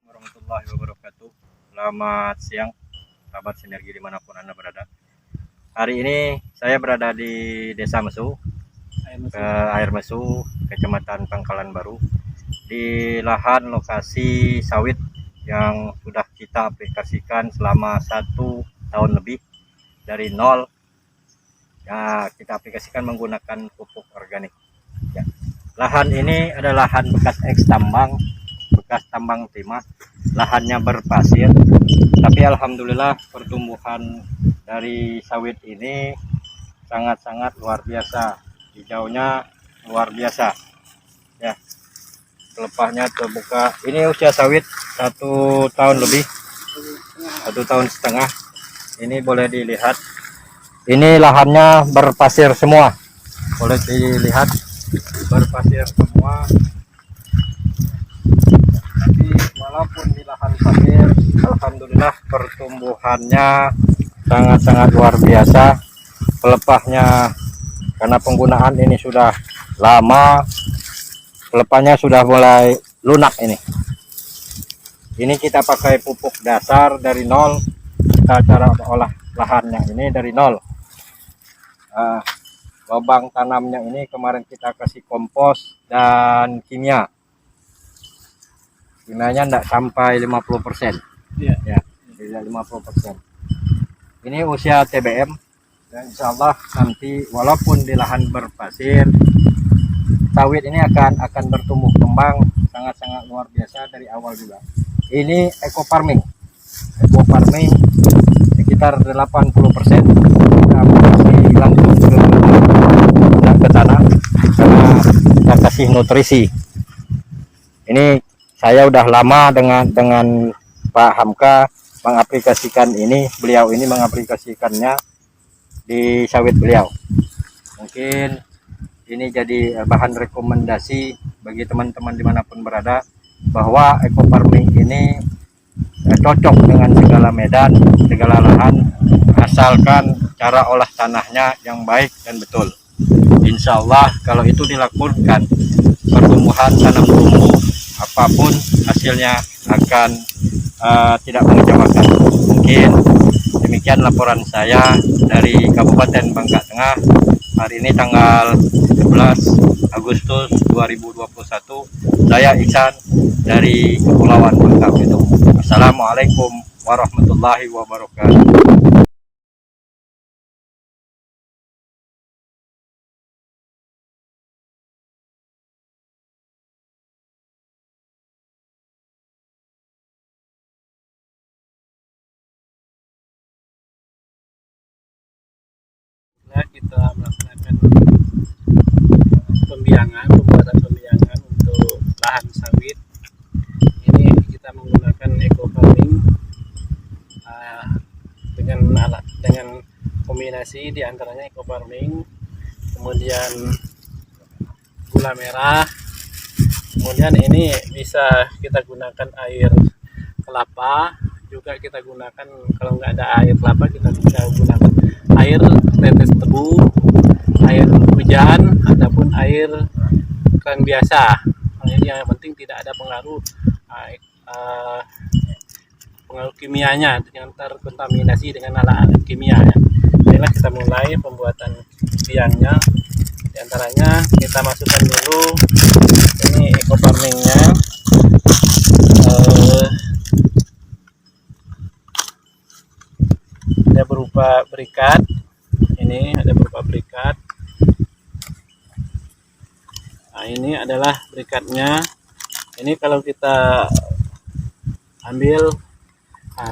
Warahmatullahi wabarakatuh. Selamat siang, sahabat sinergi dimanapun Anda berada. Hari ini saya berada di Desa Mesu, Air Mesu, Kecamatan Pangkalan Baru, di lahan lokasi sawit yang sudah kita aplikasikan selama 1 tahun lebih dari nol. Ya, kita aplikasikan menggunakan pupuk organik. Ya. Lahan ini adalah lahan bekas tambang timah, lahannya berpasir, tapi alhamdulillah pertumbuhan dari sawit ini sangat-sangat luar biasa, hijaunya luar biasa ya. Pelepahnya terbuka. Ini usia sawit 1 tahun lebih, 1,5 tahun. Ini boleh dilihat, ini lahannya berpasir semua, boleh dilihat berpasir semua. Tapi walaupun di lahan pasir, alhamdulillah pertumbuhannya sangat-sangat luar biasa. Pelepahnya, karena penggunaan ini sudah lama, pelepahnya sudah mulai lunak. Ini kita pakai pupuk dasar dari nol. Kita cara olah lahannya ini dari nol. Lubang tanamnya ini kemarin kita kasih kompos dan kimia. Kimianya tidak sampai 50%. Ya, tidak 50%. Ini usia TBM, dan insya Allah nanti walaupun di lahan berpasir, sawit ini akan bertumbuh kembang sangat-sangat luar biasa dari awal juga. Ini eco farming sekitar 80%. Kita masih langsung ke tanah karena kita kasih nutrisi. Ini saya udah lama dengan Pak Hamka mengaplikasikan ini. Beliau ini mengaplikasikannya di sawit beliau. Mungkin ini jadi bahan rekomendasi bagi teman-teman dimanapun berada, bahwa eco farming ini cocok dengan segala medan, segala lahan, asalkan cara olah tanahnya yang baik dan betul. Insya Allah kalau itu dilakukan, pertumbuhan tanam tumbuh apapun hasilnya akan tidak mengecewakan. Mungkin demikian laporan saya dari Kabupaten Bangka Tengah hari ini tanggal 11 Agustus 2021. Saya Iksan dari Kepulauan Bangka Belitung. Assalamualaikum warahmatullahi wabarakatuh. Kita melaksanakan pembuatan pembiangan untuk lahan sawit. Ini kita menggunakan eco farming dengan kombinasi diantaranya eco farming, kemudian gula merah, kemudian ini bisa kita gunakan air kelapa, juga kita gunakan, kalau nggak ada air kelapa kita bisa gunakan air tetes tebu, air hujan, ataupun air keran biasa. Ini yang penting tidak ada pengaruh kimianya yang terkontaminasi dengan alat kimia ya. Inilah kita mulai pembuatan biangnya. Di antaranya kita masukkan dulu ini eco farmingnya. Ada berupa berikat. Ini ada berupa berikat. Nah, ini adalah berikatnya. Ini kalau kita ambil,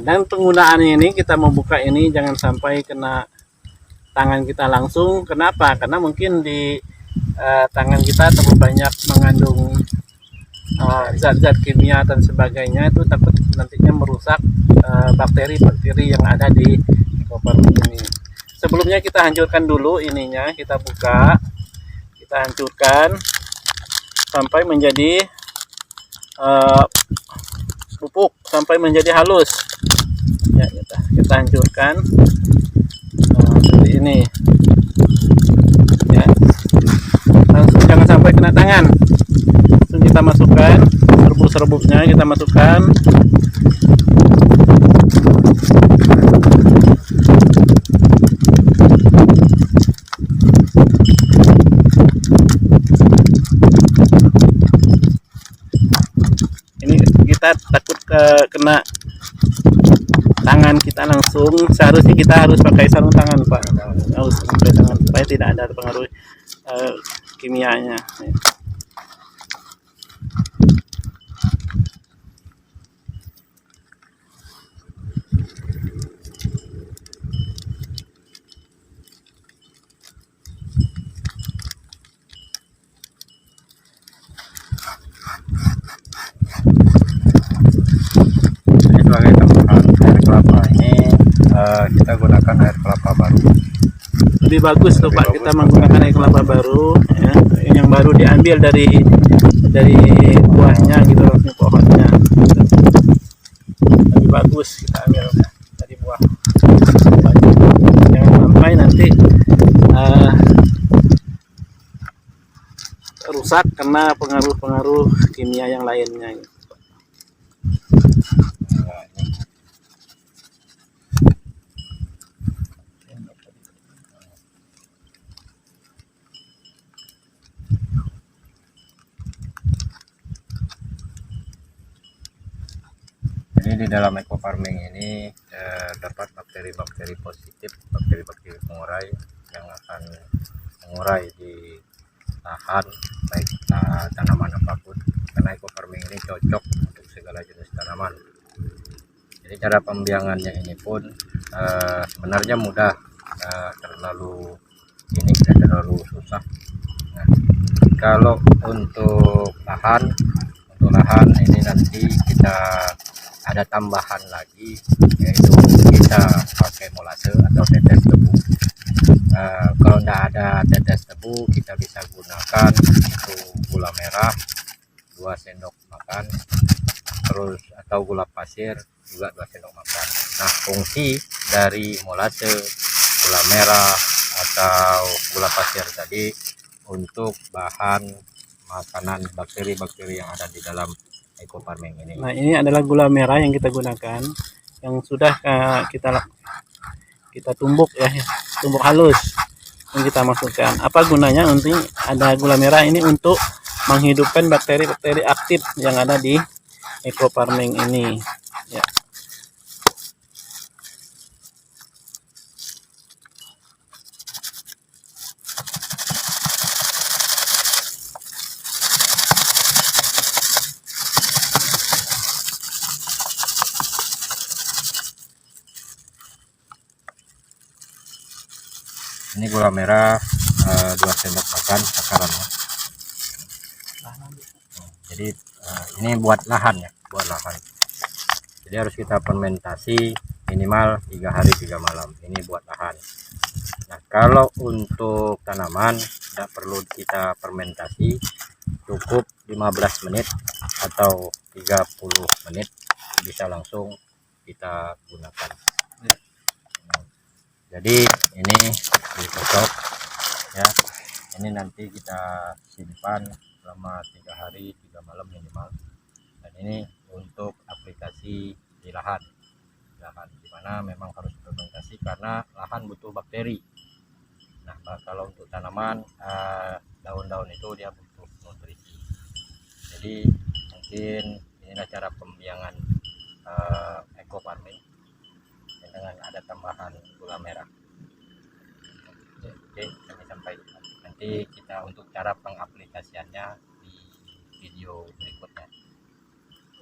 dan penggunaannya ini kita membuka ini jangan sampai kena tangan kita langsung. Kenapa? Karena mungkin di tangan kita terlalu banyak mengandung zat-zat kimia dan sebagainya, itu takut nantinya merusak bakteri-bakteri yang ada di eco farming ini. Sebelumnya kita hancurkan dulu ininya, kita buka, kita hancurkan sampai menjadi pupuk, sampai menjadi halus ya. Kita hancurkan seperti ini ya, langsung jangan sampai kena tangan. Langsung kita masukkan, rebus serbuk-serbuknya kita masukkan. Ini kita takut kena tangan kita langsung, seharusnya kita harus pakai sarung tangan Pak, harus pakai tangan supaya tidak ada pengaruh kimianya. Ini sebagai tambahan air kelapa ini kita gunakan air kelapa baru. Lebih bagus tuh Pak, kita menggunakan air kelapa baru ya, yang baru diambil dari buahnya gitu, langsung pohonnya. Lebih bagus kita ambil dari buah. Jangan sampai nanti rusak karena pengaruh-pengaruh kimia yang lainnya gitu. Jadi di dalam eco farming ini terdapat bakteri-bakteri positif, bakteri-bakteri pengurai yang akan mengurai di lahan baik tanaman apapun, karena eco farming ini cocok untuk segala jenis tanaman. Jadi cara pembiangannya ini pun sebenarnya mudah, terlalu tidak terlalu susah. Nah, kalau untuk lahan ini nanti kita ada tambahan lagi, yaitu kita pakai molase atau tetes tebu. Kalau tidak ada tetes tebu, kita bisa gunakan itu gula merah 2 sendok makan, terus atau gula pasir juga 2 sendok makan. Nah, fungsi dari molase, gula merah atau gula pasir tadi untuk bahan makanan bakteri-bakteri yang ada di dalam eco farming ini. Nah, ini adalah gula merah yang kita gunakan, yang sudah kita tumbuk ya, tumbuk halus yang kita masukkan. Apa gunanya? Untuk ada gula merah ini untuk menghidupkan bakteri-bakteri aktif yang ada di eco farming ini ya. Ini gula merah 2 sendok makan takaran ya. Jadi ini buat lahan ya, buat lahan. Jadi harus kita fermentasi minimal 3 hari 3 malam. Ini buat lahan. Nah, kalau untuk tanaman tidak perlu kita fermentasi, cukup 15 menit atau 30 menit bisa langsung kita gunakan. Jadi ini dikocok ya, ini nanti kita simpan selama 3 hari 3 malam minimal. Dan ini untuk aplikasi di lahan dimana memang harus fermentasi karena lahan butuh bakteri. Nah, kalau untuk tanaman daun-daun itu dia butuh nutrisi. Jadi mungkin inilah cara pembiangan eco farming dengan ada tambahan gula merah. Oke, kami sampaikan. Nanti kita untuk cara pengaplikasiannya di video berikutnya.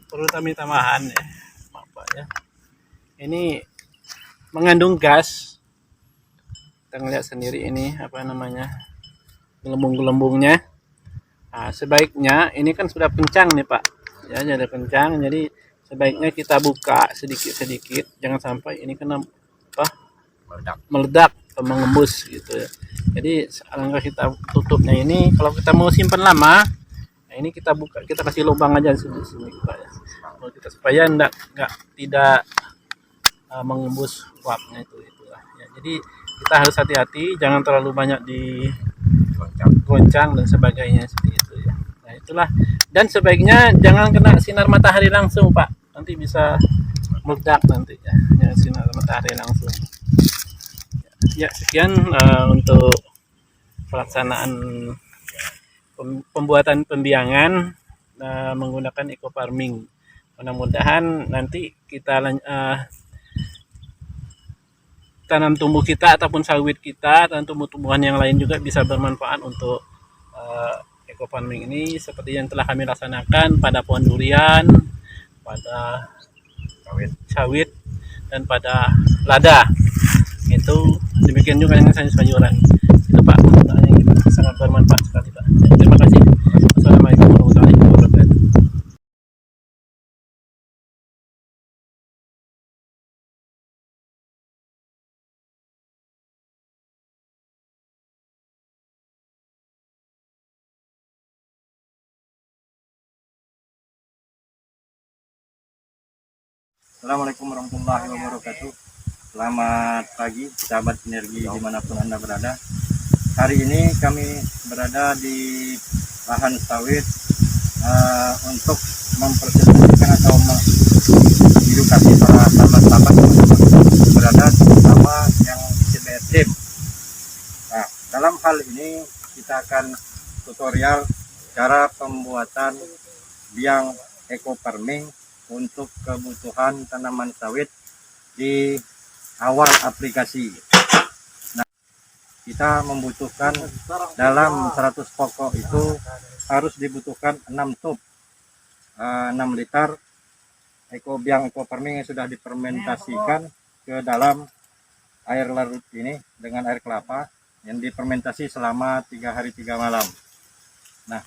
Perlu kami tambahan ya, maaf Pak ya. Ini mengandung gas. Kita ngeliat sendiri ini apa namanya, gelembung-gelembungnya. Nah, sebaiknya ini kan sudah kencang nih Pak. Ya, jadi kencang. Jadi sebaiknya kita buka sedikit-sedikit, jangan sampai ini kena meledak atau mengembus gitu ya. Jadi alangkah kita tutupnya ini, kalau kita mau simpan lama, nah ini kita buka, kita kasih lubang aja di sini Pak ya. Kalau kita supaya tidak mengembus uapnya itu lah ya. Jadi kita harus hati-hati, jangan terlalu banyak digoncang dan sebagainya seperti itu ya. Nah, itu itulah. Dan sebaiknya jangan kena sinar matahari langsung, Pak, nanti bisa meledak nanti ya. Jangan sinar matahari langsung. Ya, sekian untuk pelaksanaan pembuatan pembiangan menggunakan eco farming. Mudah-mudahan nanti kita tanam tumbuh kita ataupun sawit kita dan tumbuh-tumbuhan yang lain juga bisa bermanfaat untuk eco farming ini, seperti yang telah kami laksanakan pada pohon durian, pada sawit, dan pada lada. Itu demikian juga dengan sayur-sayuran. Itu Pak, penggunaannya gitu. Sangat bermanfaat sekali Pak. Terima kasih. Assalamualaikum warahmatullahi wabarakatuh. Assalamualaikum warahmatullahi wabarakatuh. Selamat pagi sahabat sinergi dimanapun Anda berada. Hari ini kami berada di lahan sawit untuk mempresentasikan atau mengedukasi para sahabat-sahabat berada terutama yang CBRD. Nah, dalam hal ini kita akan tutorial cara pembuatan biang eco farming untuk kebutuhan tanaman sawit di awal aplikasi. Nah, kita membutuhkan dalam 100 pokok itu harus dibutuhkan 6 tub 6 liter biang eco farming yang sudah difermentasikan ke dalam air larut ini dengan air kelapa yang difermentasi selama 3 hari 3 malam. Nah,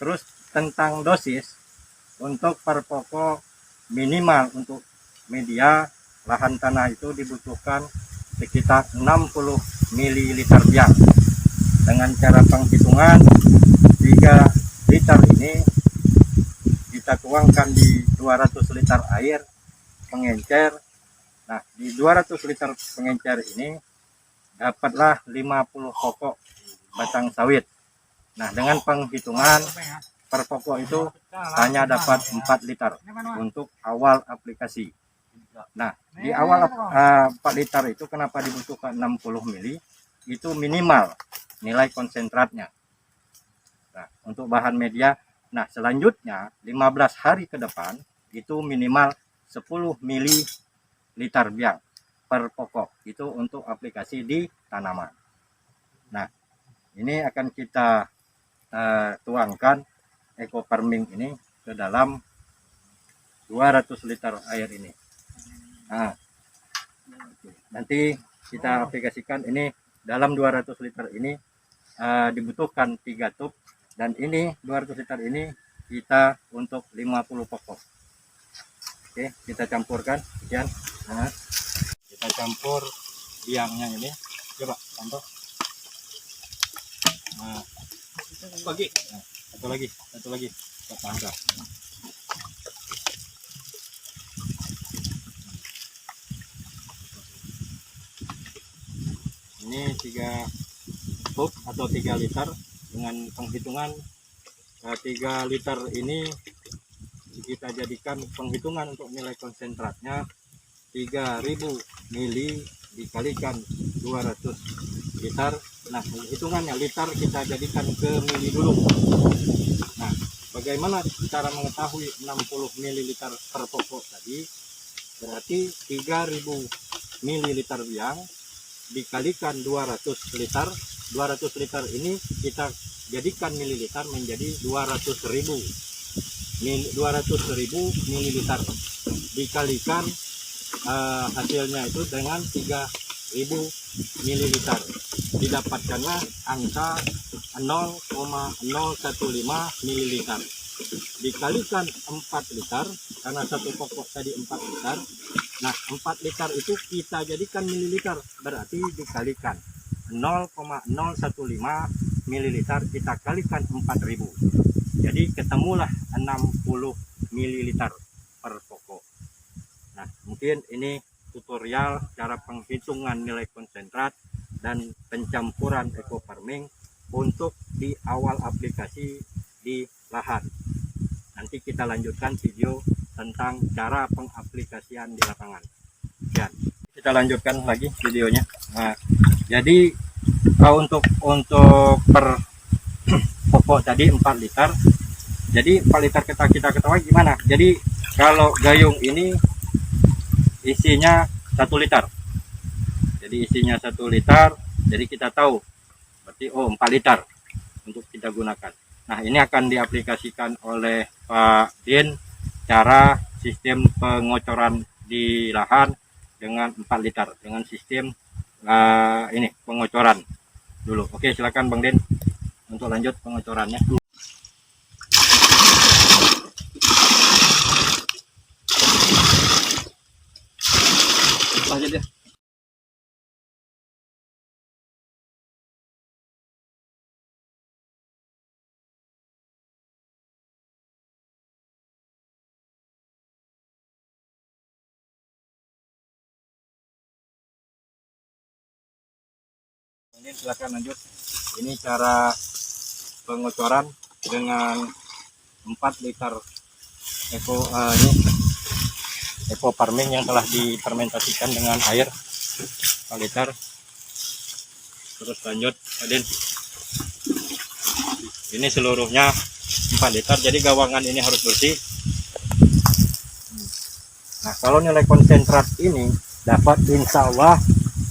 terus tentang dosis untuk per pokok minimal untuk media lahan tanah itu dibutuhkan sekitar 60 ml biang. Dengan cara penghitungan 3 liter ini kita tuangkan di 200 liter air pengencer. Nah, di 200 liter pengencer ini dapatlah 50 pokok batang sawit. Nah, dengan penghitungan per pokok itu hanya dapat 4 liter untuk awal aplikasi. Nah, di awal 4 liter itu kenapa dibutuhkan 60 mili? Itu minimal nilai konsentratnya. Nah, untuk bahan media, nah selanjutnya 15 hari ke depan itu minimal 10 mili liter biang per pokok. Itu untuk aplikasi di tanaman. Nah, ini akan kita tuangkan eco farming ini ke dalam 200 liter air ini. Nah, nanti kita aplikasikan ini dalam 200 liter ini dibutuhkan 3 tub, dan ini 200 liter ini kita untuk 50 pokok. Oke, kita campurkan sekian. Nah, kita campur biangnya ini. Coba campur. Nah, lagi. Nah, satu lagi. Kita ini 3 tub atau 3 liter dengan penghitungan 3 liter ini kita jadikan penghitungan untuk nilai konsentratnya 3000 mili dikalikan 200 liter. Nah, hitungannya liter kita jadikan ke mili dulu. Nah, bagaimana cara mengetahui 60 ml per pokok tadi? Berarti 3000 ml biang dikalikan 200 liter. 200 liter ini kita jadikan mililiter menjadi 200.000 mililiter dikalikan hasilnya itu dengan 3000 mililiter, didapatkanlah angka 0,015 mililiter dikalikan 4 liter karena satu pokok tadi 4 liter. Nah, 4 liter itu kita jadikan mililiter, berarti dikalikan 0,015 mililiter kita kalikan 4000, jadi ketemulah 60 mililiter per pokok. Nah, mungkin ini tutorial cara penghitungan nilai konsentrat dan pencampuran eco farming untuk di awal aplikasi di lahan. Nanti kita lanjutkan video tentang cara pengaplikasian di lapangan. Dan kita lanjutkan lagi videonya. Nah, jadi untuk per pupuk tadi 4 liter. Jadi 4 liter kita ketahui gimana. Jadi kalau gayung ini isinya 1 liter. Jadi isinya 1 liter. Jadi kita tahu berarti 4 liter untuk kita gunakan. Nah, ini akan diaplikasikan oleh Pak Din cara sistem pengocoran di lahan dengan 4 liter dengan sistem ini pengocoran dulu. Oke, silakan Bang Din untuk lanjut pengocorannya. Aja deh. Ini silakan lanjut. Ini cara pengocoran dengan 4 liter Eco Farming yang telah difermentasikan dengan air 4 liter. Terus lanjut, Adin. Ini seluruhnya 4 liter, jadi gawangan ini harus bersih. Nah, kalau nilai konsentrat ini dapat, insya Allah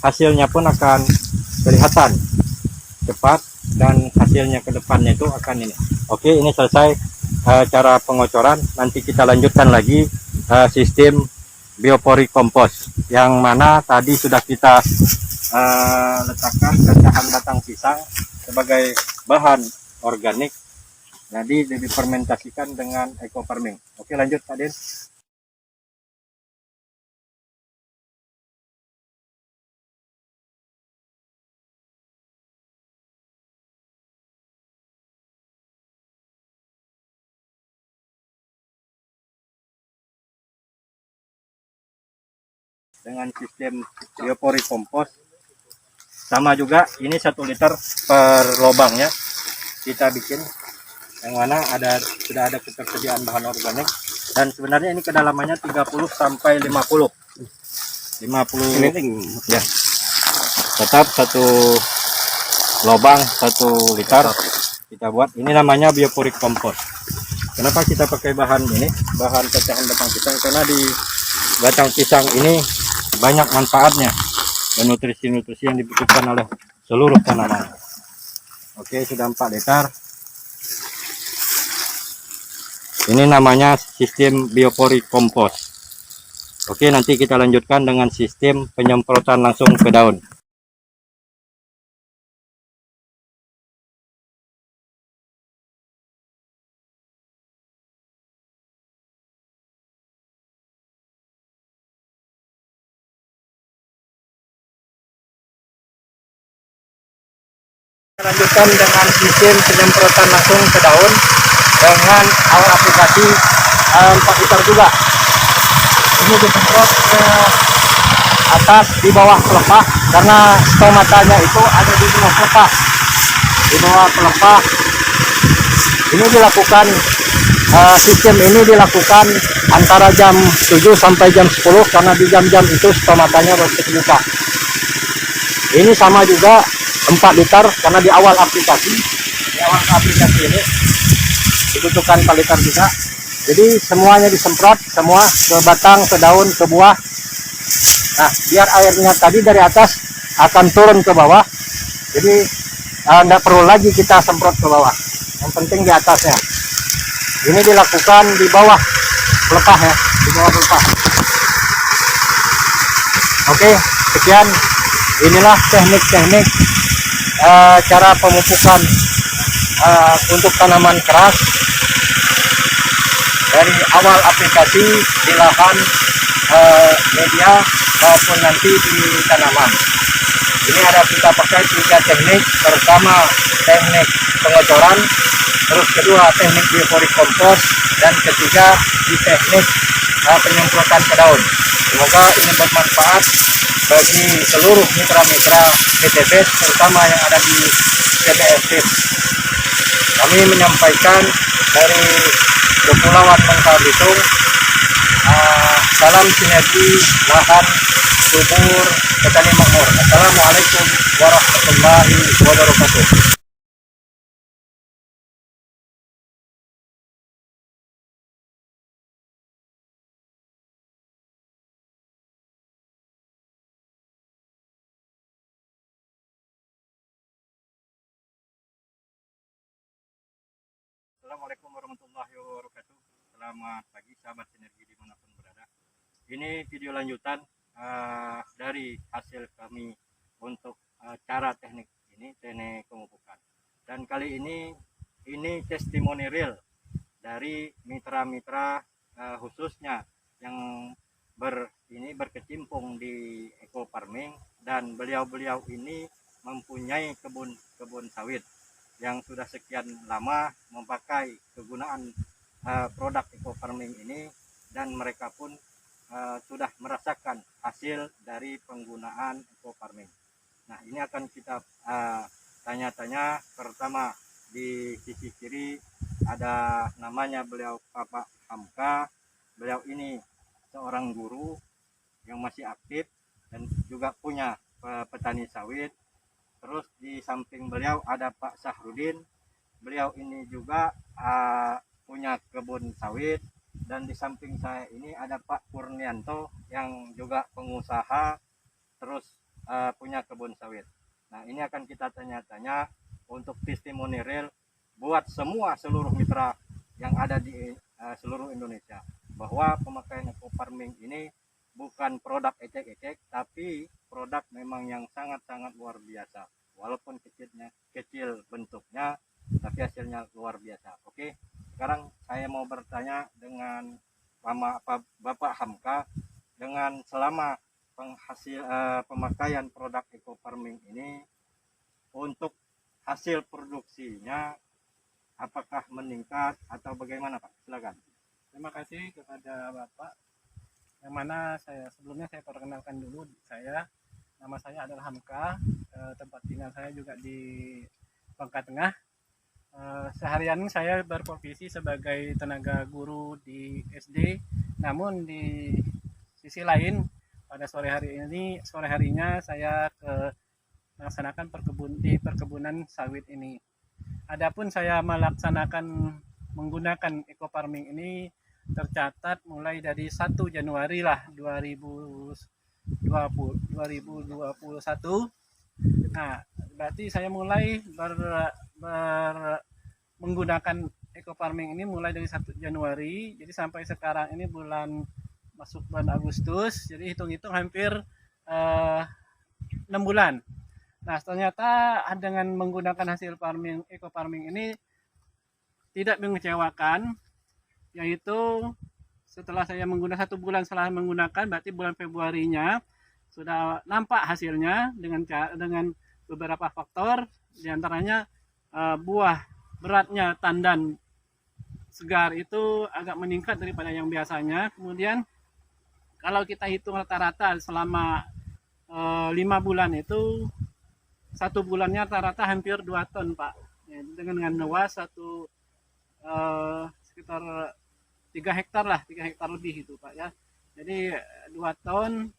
hasilnya pun akan kelihatan cepat dan hasilnya ke depannya itu akan ini. Oke, ini selesai cara pengocoran. Nanti kita lanjutkan lagi sistem biopori kompos yang mana tadi sudah kita letakkan cacahan batang pisang sebagai bahan organik. Jadi difermentasikan dengan Eco Farming. Oke, lanjut Pak Din. Dengan sistem biopori kompos sama juga, ini 1 liter per lubangnya kita bikin, yang mana sudah ada ketersediaan bahan organik, dan sebenarnya ini kedalamannya 30 sampai 50 ya, tetap 1 lubang 1 liter kita buat. Ini namanya biopori kompos. Kenapa kita pakai bahan ini, bahan cacahan batang pisang? Karena di batang pisang ini banyak manfaatnya dan nutrisi-nutrisi yang dibutuhkan oleh seluruh tanaman. Oke, sudah 4 liter. Ini namanya sistem biopori kompos. Oke, nanti kita lanjutkan dengan sistem penyemprotan langsung ke daun. Lanjutkan dengan sistem penyemprotan langsung ke daun dengan awal aplikasi 4 liter juga. Ini disemprot ke atas di bawah pelepah, karena stomatanya itu ada di bawah pelepah. Di bawah pelepah ini dilakukan, sistem ini dilakukan antara jam 7 sampai jam 10, karena di jam-jam itu stomatanya harus terbuka. Ini sama juga 4 liter, karena di awal aplikasi ini dibutuhkan 4 liter juga. Jadi semuanya disemprot, semua ke batang, ke daun, ke buah. Nah, biar airnya tadi dari atas akan turun ke bawah, jadi tidak perlu lagi kita semprot ke bawah, yang penting di atasnya. Ini dilakukan di bawah pelepah ya, di bawah pelepah. Oke, sekian, inilah teknik-teknik cara pemupukan untuk tanaman keras dari awal aplikasi di lahan media maupun nanti di tanaman. Ini ada kita pakai 3 teknik. Pertama, teknik pengocoran, terus kedua teknik biopori kompos, dan ketiga di teknik penyemprotan ke daun. Semoga ini bermanfaat bagi seluruh mitra-mitra PTB, terutama yang ada di PTB. Kami menyampaikan dari Kepulauan Bangka Belitung, salam sinergi lahan subur petani makmur. Assalamualaikum warahmatullahi wabarakatuh. Assalamualaikum warahmatullahi wabarakatuh. Selamat pagi sahabat sinergi dimanapun berada. Ini video lanjutan dari hasil kami untuk cara teknik ini, teknik pemupukan. Dan kali ini testimoni real dari mitra-mitra khususnya yang berkecimpung di eco farming, dan beliau-beliau ini mempunyai kebun sawit yang sudah sekian lama memakai kegunaan produk eco farming ini, dan mereka pun sudah merasakan hasil dari penggunaan eco farming. Nah, ini akan kita tanya-tanya. Pertama, di sisi kiri ada namanya beliau Bapak Hamka. Beliau ini seorang guru yang masih aktif dan juga punya petani sawit. Terus di samping beliau ada Pak Sahrudin. Beliau ini juga punya kebun sawit. Dan di samping saya ini ada Pak Purnianto yang juga pengusaha, terus punya kebun sawit. Nah, ini akan kita tanya-tanya untuk testimoni real buat seluruh mitra yang ada di seluruh Indonesia, bahwa pemakaian eco farming ini bukan produk ecek-ecek, tapi produk memang yang sangat-sangat luar biasa. Walaupun kecil bentuknya, tapi hasilnya luar biasa. Oke, sekarang saya mau bertanya dengan Bapak Hamka, dengan selama pemakaian produk eco farming ini, untuk hasil produksinya apakah meningkat atau bagaimana, Pak? Silakan. Terima kasih kepada Bapak. Yang mana sebelumnya saya perkenalkan dulu, nama saya adalah Hamka. Tempat tinggal saya juga di Bangka Tengah. Seharian saya berprofesi sebagai tenaga guru di SD. Namun di sisi lain, pada sore harinya saya melaksanakan perkebunan sawit ini. Adapun saya melaksanakan menggunakan eco farming ini tercatat mulai dari 1 Januari 2021. Nah, berarti saya mulai menggunakan eco farming ini mulai dari 1 Januari. Jadi sampai sekarang ini masuk bulan Agustus. Jadi hitung-hitung hampir 6 bulan. Nah, ternyata dengan menggunakan hasil eco farming ini tidak mengecewakan, yaitu setelah saya menggunakan 1 bulan setelah menggunakan, berarti bulan Februarinya sudah nampak hasilnya dengan beberapa faktor, diantaranya buah beratnya tandan segar itu agak meningkat daripada yang biasanya. Kemudian kalau kita hitung rata-rata selama 5 bulan itu, 1 bulannya rata-rata hampir 2 ton, Pak. Ya, dengan luas sekitar 3 hektar lebih itu, Pak, ya. Jadi 2 ton.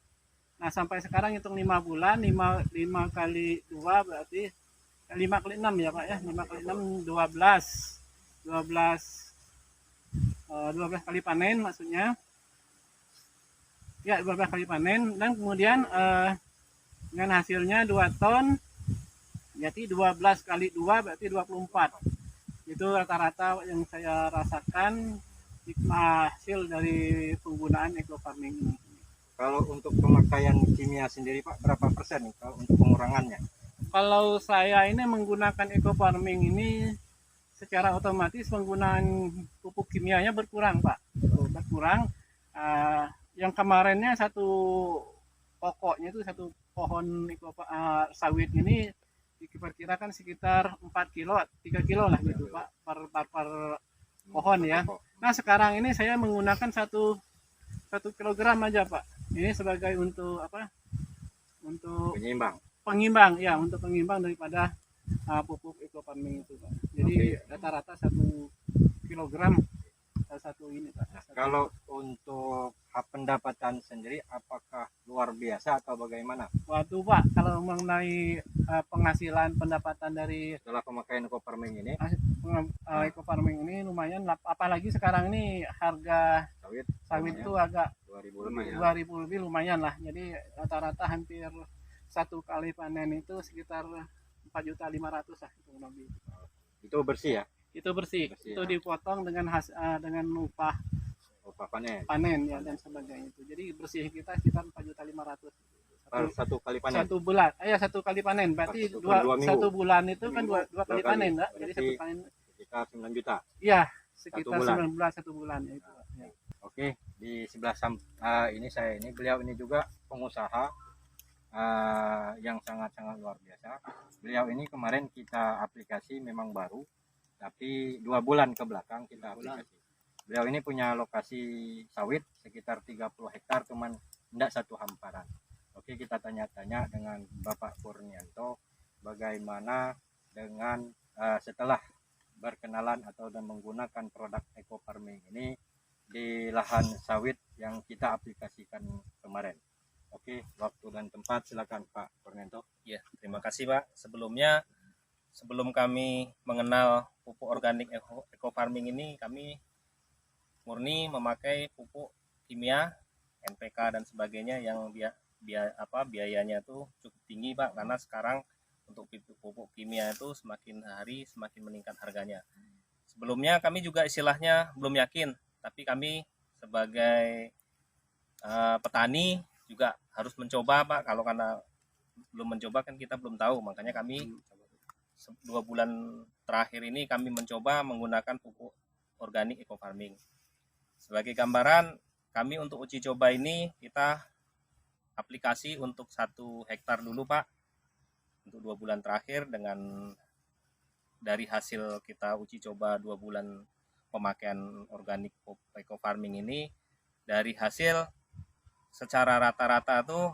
Nah, sampai sekarang hitung 5 bulan, 5 kali 2 berarti 5 kali 6 ya, Pak, ya. 5 kali 6 12 kali panen maksudnya. Ya, 12 kali panen, dan kemudian dengan hasilnya 2 ton, jadi 12 kali 2 berarti 24. Itu rata-rata yang saya rasakan hasil dari penggunaan eco farming ini. Kalau untuk pemakaian kimia sendiri, Pak, berapa persen kalau untuk pengurangannya? Kalau saya ini menggunakan eco farming ini, secara otomatis penggunaan pupuk kimianya berkurang, Pak. Berkurang. Yang kemarinnya satu pokoknya itu, satu pohon sawit ini diperkirakan sekitar 4 kilo, 3 kilo lah gitu, Pak, per pohon ya. Nah, sekarang ini saya menggunakan 1 kilogram aja, Pak. Ini sebagai untuk apa? Untuk pengimbang ya, untuk pengimbang daripada pupuk eco farming itu, Pak. Jadi rata-rata 1 kilogram satu ini Pak. Nah, kalau untuk pendapatan sendiri apakah luar biasa atau bagaimana Waduh Pak, kalau mengenai penghasilan pendapatan dari setelah pemakaian eco farming ini? eco farming ini lumayan, apalagi sekarang ini harga sawit itu agak 2000 lebih, lumayan lah. Jadi rata-rata hampir satu kali panen itu sekitar 4.500.000 lah itu lebih. Itu bersih ya? Itu bersih, Bersih, itu ya. dipotong dengan upah Upah panen panen ya dan sebagainya itu. Jadi bersih kita sekitar 4.500.000 per satu kali panen. satu bulan. Satu kali panen. Berarti Dua minggu. satu bulan itu kan dua kali kali. panen, Mbak. Jadi Berarti satu panen. sekitar 9 juta. Iya, sekitar bulan. 9 bulan, satu bulan ya itu. Ya. Oke, di sebelah ini saya ini beliau ini juga pengusaha yang sangat-sangat luar biasa. Beliau ini kemarin kita aplikasi memang baru, tapi 2 bulan ke belakang kita aplikasi. Beliau ini punya lokasi sawit sekitar 30 hektar, cuman tidak satu hamparan. Oke, kita tanya-tanya dengan Bapak Kurnianto bagaimana dengan setelah berkenalan atau dan menggunakan produk eco farming ini di lahan sawit yang kita aplikasikan kemarin. Oke, waktu dan tempat silakan Pak Kurnianto. Ya, terima kasih Pak. Sebelum kami mengenal pupuk organik eco farming ini, kami murni memakai pupuk kimia, NPK dan sebagainya yang biayanya itu cukup tinggi Pak, karena sekarang untuk pupuk kimia itu semakin hari semakin meningkat harganya. Sebelumnya kami juga istilahnya belum yakin, tapi kami sebagai petani juga harus mencoba Pak. Kalau karena belum mencoba kan kita belum tahu, makanya kami 2 bulan terakhir ini kami mencoba menggunakan pupuk organik eco farming. Sebagai gambaran, kami untuk uji coba ini kita aplikasi untuk 1 hektar dulu Pak, untuk 2 bulan terakhir. Dengan dari hasil kita uji coba 2 bulan pemakaian organik eco farming ini, dari hasil secara rata-rata tuh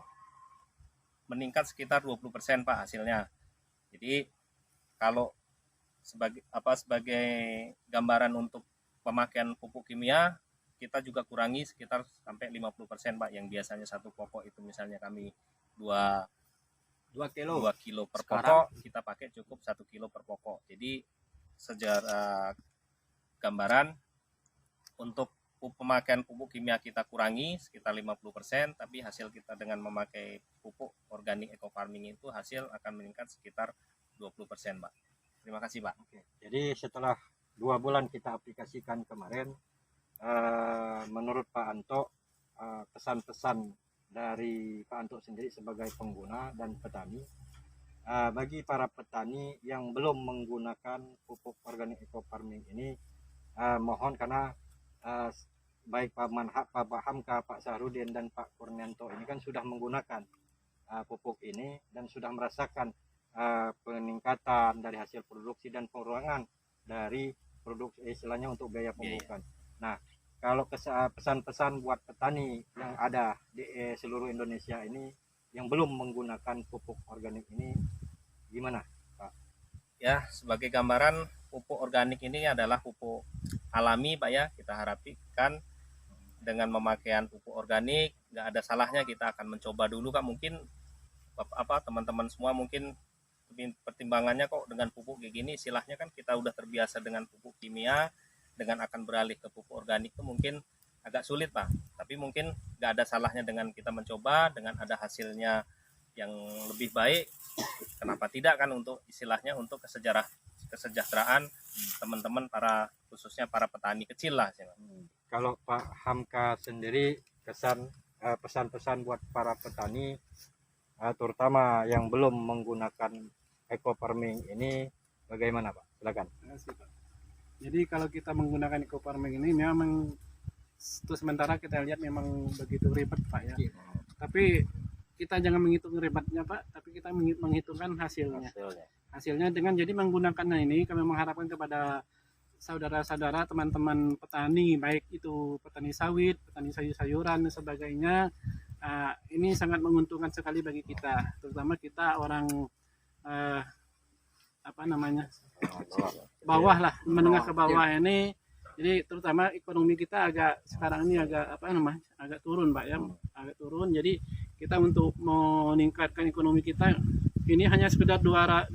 meningkat sekitar 20% Pak hasilnya. Jadi kalau sebagai gambaran untuk pemakaian pupuk kimia, kita juga kurangi sekitar sampai 50% Pak, yang biasanya 1 pokok itu misalnya kami 2 kilo per pokok, kita pakai cukup 1 kilo per pokok. Jadi secara gambaran untuk pemakaian pupuk kimia kita kurangi sekitar 50%, tapi hasil kita dengan memakai pupuk organik eco farming itu hasil akan meningkat sekitar 20% Pak. Terima kasih Pak. Oke. Jadi setelah 2 bulan kita aplikasikan kemarin, menurut Pak Anto, pesan-pesan dari Pak Anto sendiri sebagai pengguna dan petani, bagi para petani yang belum menggunakan pupuk organik eco farming ini, mohon karena baik Pak Manhak, Pak Hamka, Pak Sahrudin dan Pak Kurnianto ini kan sudah menggunakan pupuk ini dan sudah merasakan peningkatan dari hasil produksi dan pengurangan dari produksi, istilahnya untuk biaya pemupukan. Nah, kalau pesan-pesan buat petani yang ada di seluruh Indonesia ini yang belum menggunakan pupuk organik ini gimana Pak? Ya, sebagai gambaran, pupuk organik ini adalah pupuk alami Pak ya. Kita harapkan dengan pemakaian pupuk organik nggak ada salahnya kita akan mencoba dulu Kak. Mungkin teman-teman semua mungkin pertimbangannya kok dengan pupuk kayak gini, istilahnya kan kita udah terbiasa dengan pupuk kimia, dengan akan beralih ke pupuk organik itu mungkin agak sulit Pak. Tapi mungkin nggak ada salahnya dengan kita mencoba, dengan ada hasilnya yang lebih baik, kenapa tidak kan, untuk istilahnya untuk kesejahteraan teman-teman khususnya para petani kecil lah. Kalau Pak Hamka sendiri pesan-pesan buat para petani terutama yang belum menggunakan eco farming ini bagaimana Pak? Silakan. Jadi kalau kita menggunakan eco farming ini memang itu sementara kita lihat memang begitu ribet Pak ya. Tapi kita jangan menghitung ribetnya Pak, tapi kita menghitungkan hasilnya dengan jadi menggunakan ini kami mengharapkan kepada saudara-saudara teman-teman petani, baik itu petani sawit, petani sayur-sayuran dan sebagainya, ini sangat menguntungkan sekali bagi kita, terutama kita orang bawah lah, Iya. menengah ke bawah ini. Jadi terutama ekonomi kita agak sekarang ini agak apa namanya, agak turun Pak ya, agak turun. Jadi kita untuk meningkatkan ekonomi kita ini hanya sekedar 250.000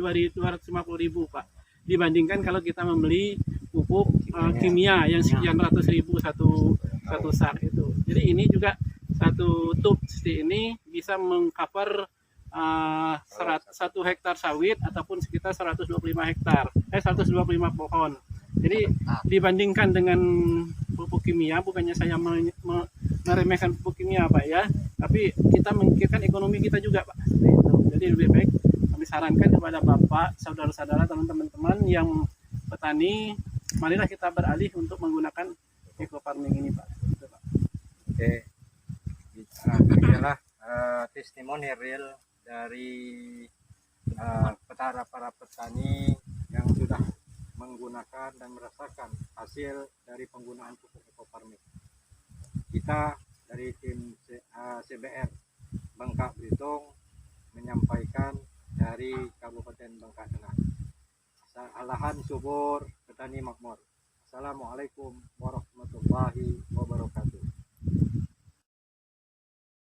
Pak, dibandingkan kalau kita membeli pupuk kimia yang sekian ratus ribu satu sak itu. Jadi ini juga satu tub seperti ini bisa mengcover 1 hektar sawit ataupun sekitar 125 pohon. Jadi dibandingkan dengan pupuk kimia, bukannya saya meremehkan pupuk kimia Pak ya, tapi kita memikirkan ekonomi kita juga Pak. Jadi lebih baik kami sarankan kepada Bapak, saudara-saudara, teman-teman yang petani, marilah kita beralih untuk menggunakan eco farming ini Pak. Oke, inilah testimoni real dari para petani yang sudah menggunakan dan merasakan hasil dari penggunaan pupuk eco farming. Kita dari tim CBR Bangka Belitung menyampaikan dari Kabupaten Bangka Tengah. Lahan subur, petani makmur. Assalamualaikum warahmatullahi wabarakatuh.